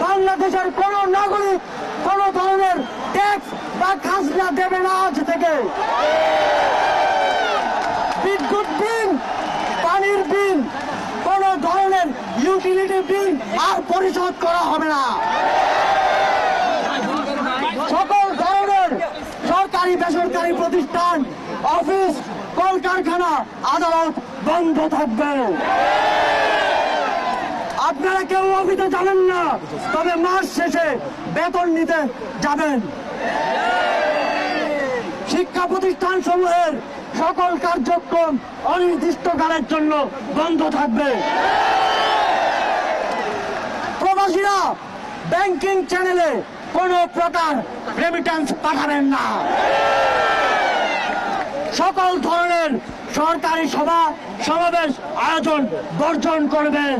বাংলাদেশের কোন নাগরিক কোন ধরনের ট্যাক্স বা খাজনা দেবে না আজ থেকে। বিদ্যুৎ বিল, পানির বিল, কোন ধরনের ইউটিলিটি বিল আর পরিশোধ করা হবে না। সকল ধরনের সরকারি বেসরকারি প্রতিষ্ঠান, অফিস, কলকারখানা, আদালত বন্ধ থাকবে। আপনারা কেউ অফিসে যাবেন না, তবে মাস শেষে বেতন নিতে যাবেন। শিক্ষা প্রতিষ্ঠান সমূহের সকল কার্যক্রম অনির্দিষ্টকালের জন্য বন্ধ থাকবে। প্রবাসীরা ব্যাংকিং চ্যানেলে কোনো প্রকার রেমিটেন্স পাঠাবেন না। সকল ধরনের সরকারি সভা সমাবেশ আয়োজন বর্জন করবেন।